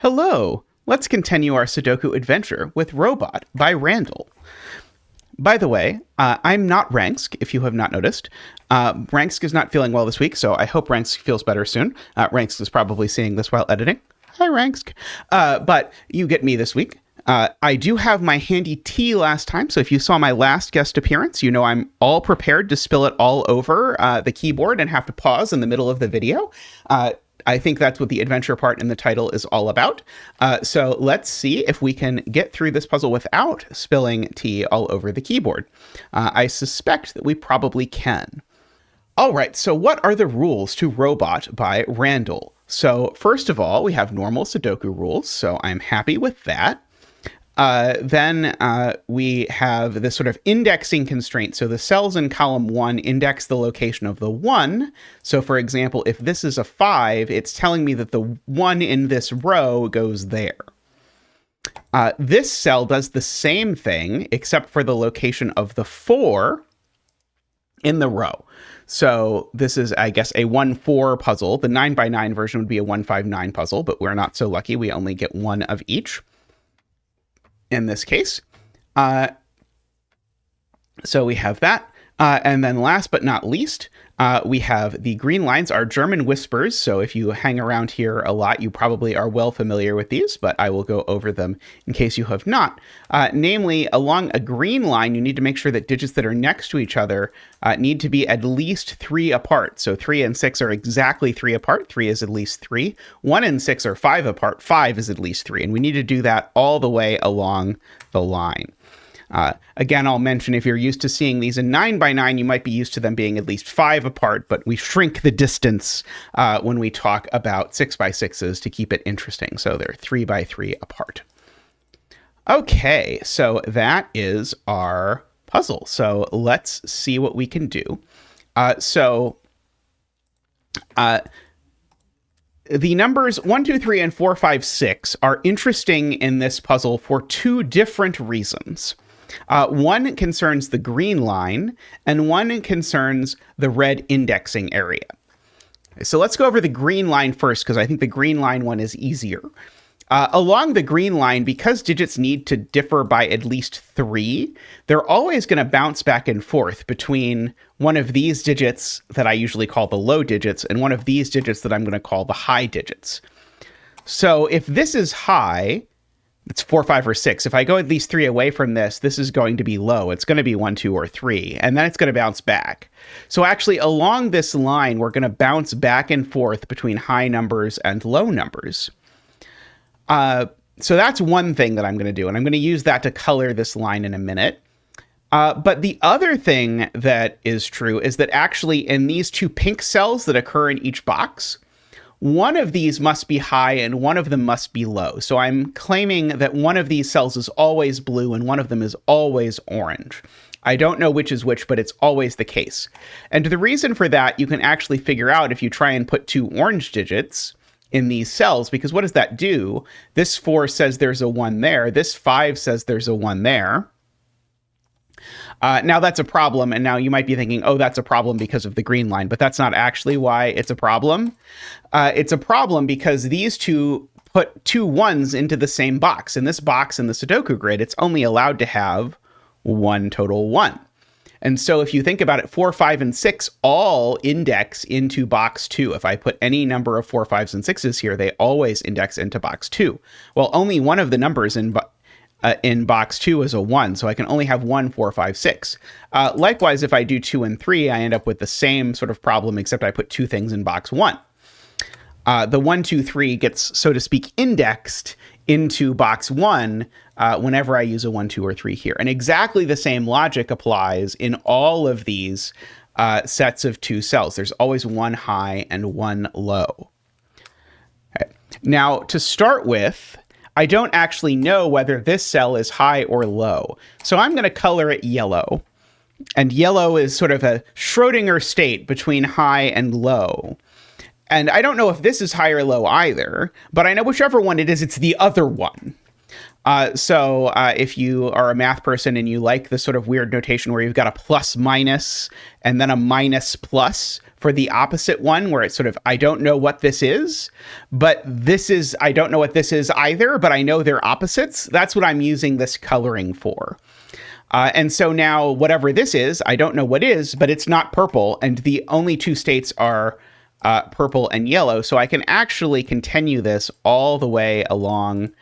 Hello! Let's continue our Sudoku Adventure with Robot by Randall. By the way, I'm not Ranksk, if you have not noticed. Ranksk is not feeling well this week, so I hope Ranksk feels better soon. Ranksk is probably seeing this while editing. Hi, Ranksk. But you get me this week. I do have my handy tea last time, so if you saw my last guest appearance, you know I'm all prepared to spill it all over the keyboard and have to pause in the middle of the video. I think that's what the adventure part in the title is all about. So let's see if we can get through this puzzle without spilling tea all over the keyboard. I suspect that we probably can. All right, so what are the rules to Robot by Randall? So first of all, we have normal Sudoku rules, so I'm happy with that. Then we have this sort of indexing constraint. So the cells in column 1 index the location of the 1. So for example, if this is a 5, it's telling me that the 1 in this row goes there. This cell does the same thing, except for the location of the 4 in the row. So this is, I guess, a 1-4 puzzle. The 9x9 version would be a 1-5-9 puzzle, but we're not so lucky. We only get one of each in this case. So we have that. And then last but not least, we have the green lines are German whispers. So if you hang around here a lot, you probably are well familiar with these, but I will go over them in case you have not. Namely, along a green line, you need to make sure that digits that are next to each other need to be at least 3 apart. So 3 and 6 are exactly 3 apart. 3 is at least 3. 1 and 6 are 5 apart. 5 is at least 3. And we need to do that all the way along the line. Again, I'll mention if you're used to seeing these in 9x9, you might be used to them being at least 5 apart, but we shrink the distance when we talk about 6x6s to keep it interesting. So they're 3x3 apart. Okay, so that is our puzzle. So let's see what we can do. The numbers 1, 2, 3, and 4, 5, 6 are interesting in this puzzle for 2 different reasons. One concerns the green line, and one concerns the red indexing area. So let's go over the green line first, because I think the green line one is easier. Along the green line, because digits need to differ by at least 3, they're always going to bounce back and forth between one of these digits that I usually call the low digits and one of these digits that I'm going to call the high digits. So if this is high, it's 4, 5, or 6. If I go at least 3 away from this, this is going to be low. It's going to be 1, 2, or 3, and then it's going to bounce back. So actually, along this line, we're going to bounce back and forth between high numbers and low numbers. So that's one thing that I'm going to do, and I'm going to use that to color this line in a minute. But the other thing that is true is that actually in these 2 pink cells that occur in each box, one of these must be high and one of them must be low. So I'm claiming that one of these cells is always blue and one of them is always orange. I don't know which is which, but it's always the case. And the reason for that, you can actually figure out if you try and put 2 orange digits in these cells, because what does that do? This 4 says there's a 1 there. This 5 says there's a 1 there. Now that's a problem, and now you might be thinking, oh, that's a problem because of the green line, but that's not actually why it's a problem. It's a problem because these 2 put 2 1s into the same box. In this box in the Sudoku grid, it's only allowed to have 1 total 1. And so if you think about it, 4, 5, and 6 all index into box 2. If I put any number of 4, 5s, and 6s here, they always index into box 2. Well, only one of the numbers in box 2 is a 1, so I can only have 1, 4, 5, 6. Likewise, if I do 2 and 3, I end up with the same sort of problem, except I put 2 things in box 1. The 1, 2, 3 gets, so to speak, indexed into box 1 whenever I use a 1, 2, or 3 here. And exactly the same logic applies in all of these sets of 2 cells. There's always 1 high and 1 low. Okay. Now, to start with, I don't actually know whether this cell is high or low. So I'm going to color it yellow. And yellow is sort of a Schrodinger state between high and low. And I don't know if this is high or low either, but I know whichever one it is, it's the other one. So if you are a math person and you like the sort of weird notation where you've got a plus minus and then a minus plus for the opposite one, where it's sort of, I don't know what this is, but this is, I don't know what this is either, but I know they're opposites. That's what I'm using this coloring for. And so now whatever this is, I don't know what is, but it's not purple. And the only two states are purple and yellow. So I can actually continue this all the way along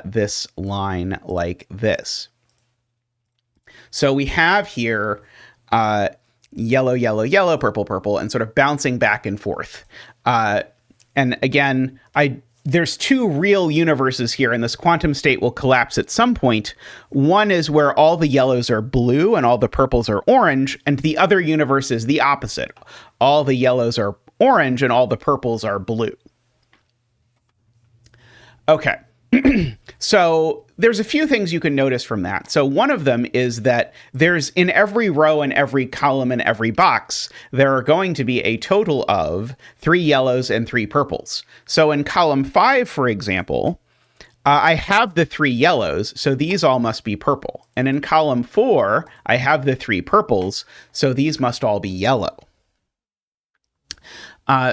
this line like this. So we have here yellow, yellow, yellow, purple, purple, and sort of bouncing back and forth. And again, there's two real universes here, and this quantum state will collapse at some point. One is where all the yellows are blue and all the purples are orange, and the other universe is the opposite. All the yellows are orange and all the purples are blue. Okay. So there's a few things you can notice from that. So one of them is that there's in every row and every column and every box, there are going to be a total of 3 yellows and 3 purples. So in column 5, for example, I have the 3 yellows, so these all must be purple. And in column 4, I have the 3 purples, so these must all be yellow.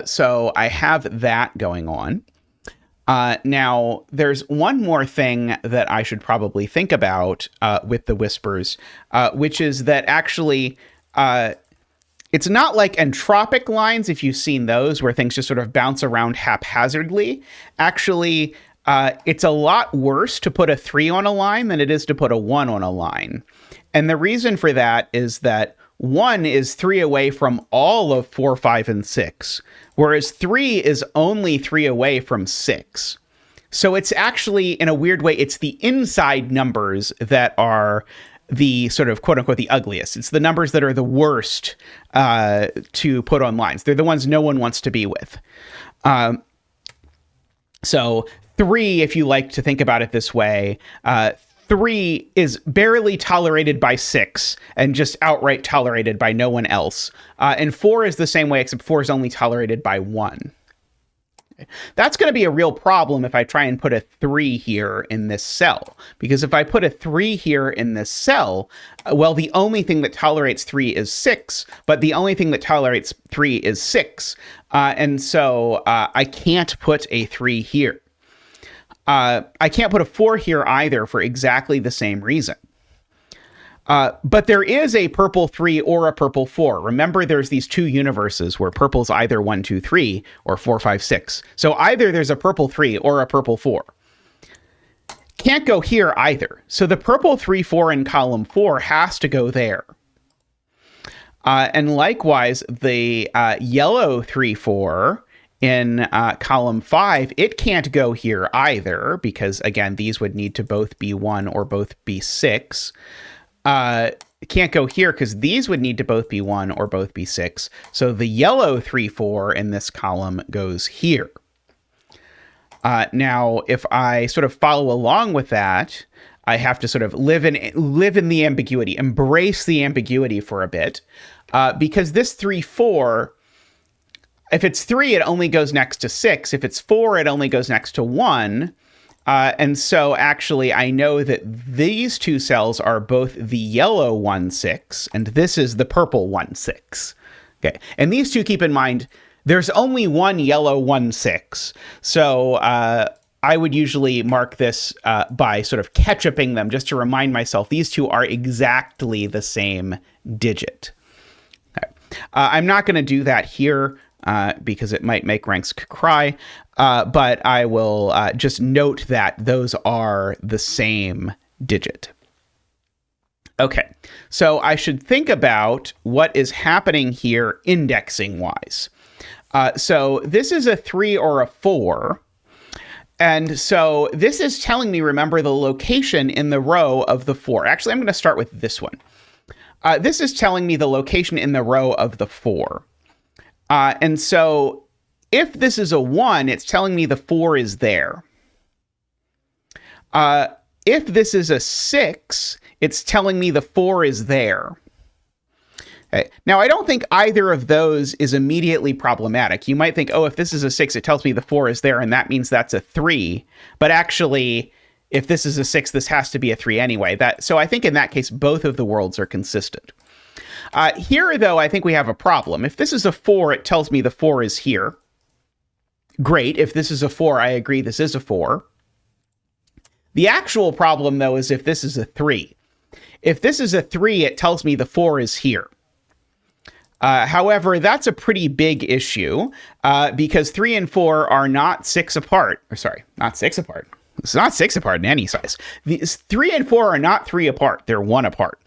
So I have that going on. Now, there's one more thing that I should probably think about with the whispers, which is that actually it's not like entropic lines, if you've seen those, where things just sort of bounce around haphazardly. Actually, it's a lot worse to put a 3 on a line than it is to put a 1 on a line. And the reason for that is that 1 is 3 away from all of 4, 5, and 6, whereas 3 is only 3 away from 6. So it's actually, in a weird way, it's the inside numbers that are the sort of quote unquote the ugliest. It's the numbers that are the worst to put on lines. They're the ones no one wants to be with. So 3, if you like to think about it this way, 3 is barely tolerated by 6 and just outright tolerated by no one else. And 4 is the same way, except 4 is only tolerated by 1. That's going to be a real problem if I try and put a 3 here in this cell. Because if I put a 3 here in this cell, well, the only thing that tolerates 3 is 6, but the only thing that tolerates 3 is 6. And so I can't put a 3 here. I can't put a 4 here either for exactly the same reason. But there is a purple 3 or a purple 4. Remember, there's these two universes where purple's either 1, 2, 3 or 4, 5, 6. So either there's a purple 3 or a purple 4. Can't go here either. So the purple 3, 4 in column 4 has to go there. And likewise, the yellow 3, 4 in column 5, it can't go here either, because again, these would need to both be 1 or both be 6. It can't go here because these would need to both be 1 or both be 6. So the yellow 3, 4 in this column goes here. Now, if I sort of follow along with that, I have to sort of live in the ambiguity, embrace the ambiguity for a bit, because this 3, 4. If it's 3, it only goes next to 6. If it's 4, it only goes next to 1. And so actually, I know that these two cells are both the yellow 1, 6, and this is the purple 1, 6. Okay. And these two, keep in mind, there's only one yellow 1, 6. So I would usually mark this by sort of ketchuping them just to remind myself these two are exactly the same digit. Okay. I'm not going to do that here. Because it might make ranks cry, but I will just note that those are the same digit. Okay, so I should think about what is happening here indexing-wise. So this is a 3 or a 4, and so this is telling me, remember, the location in the row of the 4. Actually, I'm going to start with this one. This is telling me the location in the row of the 4. And so if this is a 1, it's telling me the 4 is there. If this is a 6, it's telling me the 4 is there. Okay. Now, I don't think either of those is immediately problematic. You might think, oh, if this is a 6, it tells me the 4 is there, and that means that's a 3. But actually, if this is a 6, this has to be a 3 anyway. So I think in that case, both of the worlds are consistent. Here, though, I think we have a problem. If this is a 4, it tells me the 4 is here. Great. If this is a 4, I agree this is a 4. The actual problem, though, is if this is a 3. If this is a 3, it tells me the 4 is here. However, that's a pretty big issue because 3 and 4 are not 6 apart. Or sorry, not 6 apart. It's not 6 apart in any size. These 3 and 4 are not 3 apart. They're 1 apart.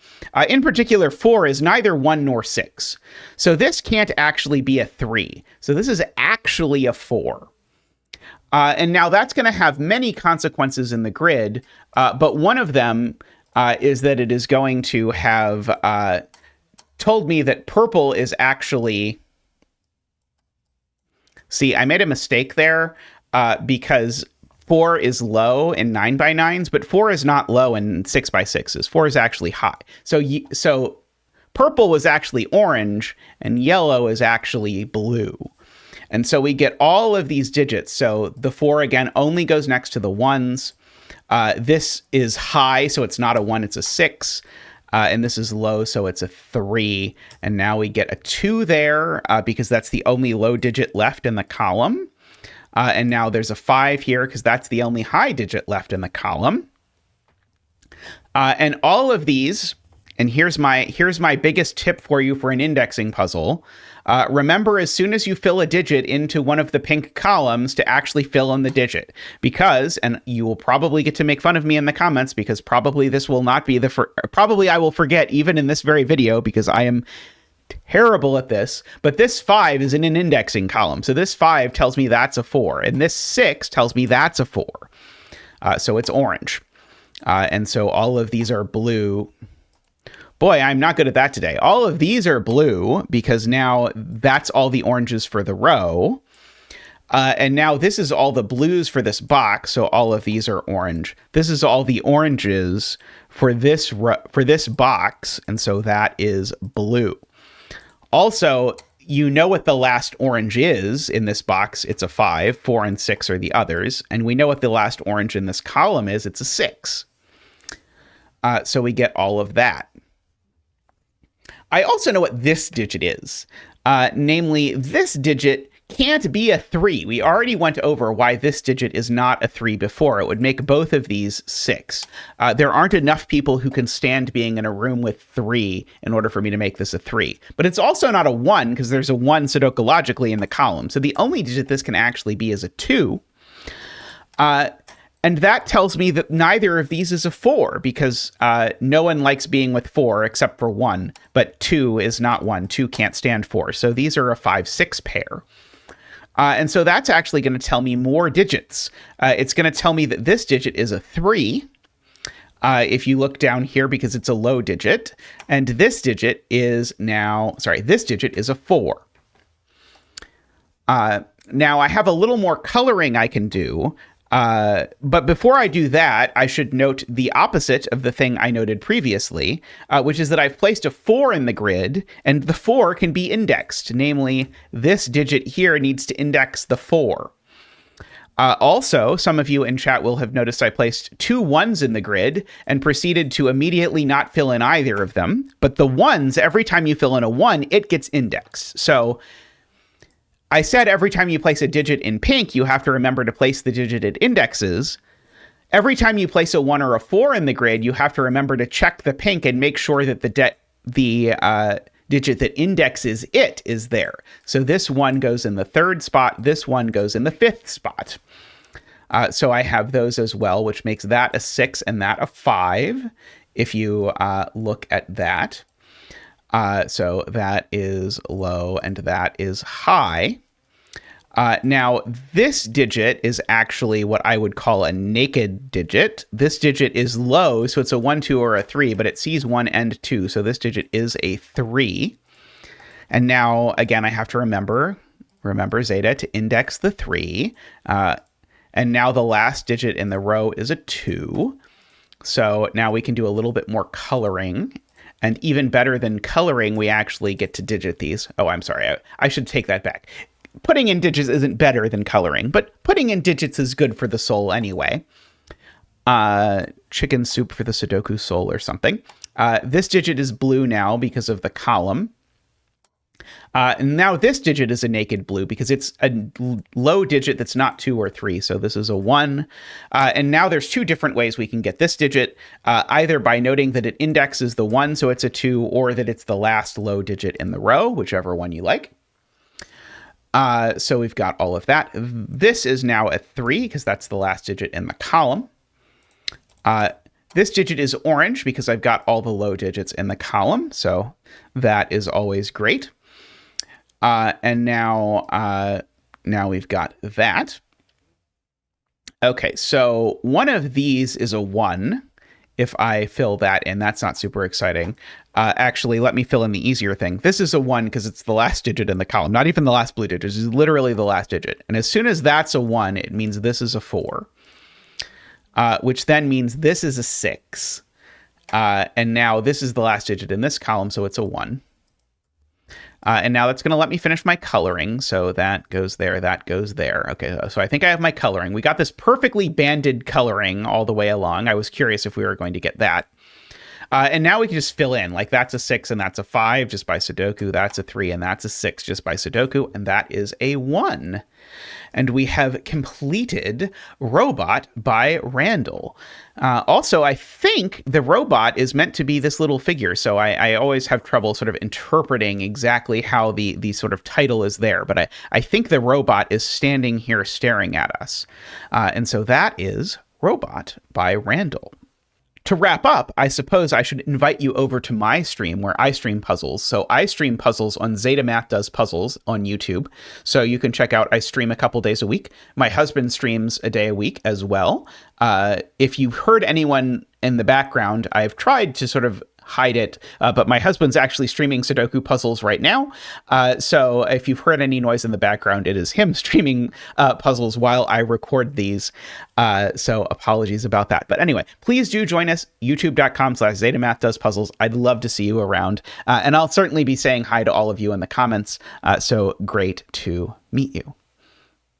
In particular, 4 is neither 1 nor 6. So this can't actually be a 3. So this is actually a 4. And now that's going to have many consequences in the grid. But one of them is that it is going to have told me that purple is actually... See, I made a mistake there because 4 is low in 9x9s, but 4 is not low in 6x6s. 4 is actually high. So purple was actually orange, and yellow is actually blue. And so we get all of these digits. So the 4, again, only goes next to the 1s. This is high, so it's not a 1, it's a 6. And this is low, so it's a 3. And now we get a 2 there because that's the only low digit left in the column. And now there's a 5 here because that's the only high digit left in the column. And all of these, and here's my biggest tip for you for an indexing puzzle. Remember, as soon as you fill a digit into one of the pink columns to actually fill in the digit. Because, and you will probably get to make fun of me in the comments because probably this will not be probably I will forget even in this very video because I am terrible at this, but this 5 is in an indexing column. So this 5 tells me that's a 4, and this 6 tells me that's a 4. So it's orange. And so all of these are blue. Boy, I'm not good at that today. All of these are blue because now that's all the oranges for the row. And now this is all the blues for this box. So all of these are orange. This is all the oranges for this box. And so that is blue. Also, you know what the last orange is in this box. It's a 5. 4 and 6 are the others. And we know what the last orange in this column is. It's a 6. So we get all of that. I also know what this digit is. Namely, this digit can't be a 3. We already went over why this digit is not a 3 before. It would make both of these 6. There aren't enough people who can stand being in a room with 3 in order for me to make this a 3. But it's also not a 1 because there's a 1 Sudoku-logically in the column. So the only digit this can actually be is a 2. And that tells me that neither of these is a 4 because no one likes being with 4 except for 1. But 2 is not 1. 2 can't stand 4. So these are a 5-6 pair. And so that's actually going to tell me more digits. It's going to tell me that this digit is a 3. If you look down here because it's a low digit. And this digit is this digit is a 4. Now I have a little more coloring I can do. But before I do that, I should note the opposite of the thing I noted previously, which is that I've placed a 4 in the grid, and the 4 can be indexed. Namely, this digit here needs to index the 4. Also, some of you in chat will have noticed I placed 2 1s in the grid and proceeded to immediately not fill in either of them. But the 1s, every time you fill in a 1, it gets indexed. So I said every time you place a digit in pink, you have to remember to place the digit it indexes. Every time you place a 1 or a 4 in the grid, you have to remember to check the pink and make sure that the digit that indexes it is there. So this 1 goes in the 3rd spot. This 1 goes in the 5th spot. So I have those as well, which makes that a 6 and that a 5, if you look at that. So that is low and that is high. Now, this digit is actually what I would call a naked digit. This digit is low, so it's a 1, 2, or a 3, but it sees 1 and 2, so this digit is a 3. And now, again, I have to remember Zeta to index the 3. And now the last digit in the row is a 2. So now we can do a little bit more coloring. And even better than coloring, we actually get to digit these. Oh, I'm sorry. I should take that back. Putting in digits isn't better than coloring, but putting in digits is good for the soul anyway. Chicken soup for the Sudoku soul or something. This digit is blue now because of the column. And now this digit is a naked blue because it's a low digit that's not 2 or 3. So this is a 1. And now there's 2 different ways we can get this digit, either by noting that it indexes the 1, so it's a 2, or that it's the last low digit in the row, whichever one you like. So we've got all of that. This is now a 3 because that's the last digit in the column. This digit is orange because I've got all the low digits in the column. So that is always great. And now we've got that. Okay, so one of these is a 1. If I fill that in, that's not super exciting. Actually, let me fill in the easier thing. This is a 1 because it's the last digit in the column, not even the last blue digit. It's literally the last digit. And as soon as that's a 1, it means this is a 4, which then means this is a 6. And now this is the last digit in this column, so it's a 1. And now that's going to let me finish my coloring. So that goes there, that goes there. Okay, so I think I have my coloring. We got this perfectly banded coloring all the way along. I was curious if we were going to get that. And now we can just fill in, like that's a 6 and that's a 5 just by Sudoku. That's a 3 and that's a 6 just by Sudoku. And that is a 1. And we have completed Robot by Randall. Also, I think the robot is meant to be this little figure. So I always have trouble sort of interpreting exactly how the sort of title is there. But I think the robot is standing here staring at us. And so that is Robot by Randall. To wrap up, I suppose I should invite you over to my stream where I stream puzzles. So I stream puzzles on Zeta Math Does Puzzles on YouTube. So you can check out, I stream a couple days a week. My husband streams a day a week as well. If you've heard anyone in the background, I've tried to sort of hide it, but my husband's actually streaming Sudoku puzzles right now. So if you've heard any noise in the background, it is him streaming puzzles while I record these. So apologies about that. But anyway, please do join us, youtube.com/ZetaMathDoesPuzzles. I'd love to see you around. And I'll certainly be saying hi to all of you in the comments. So great to meet you.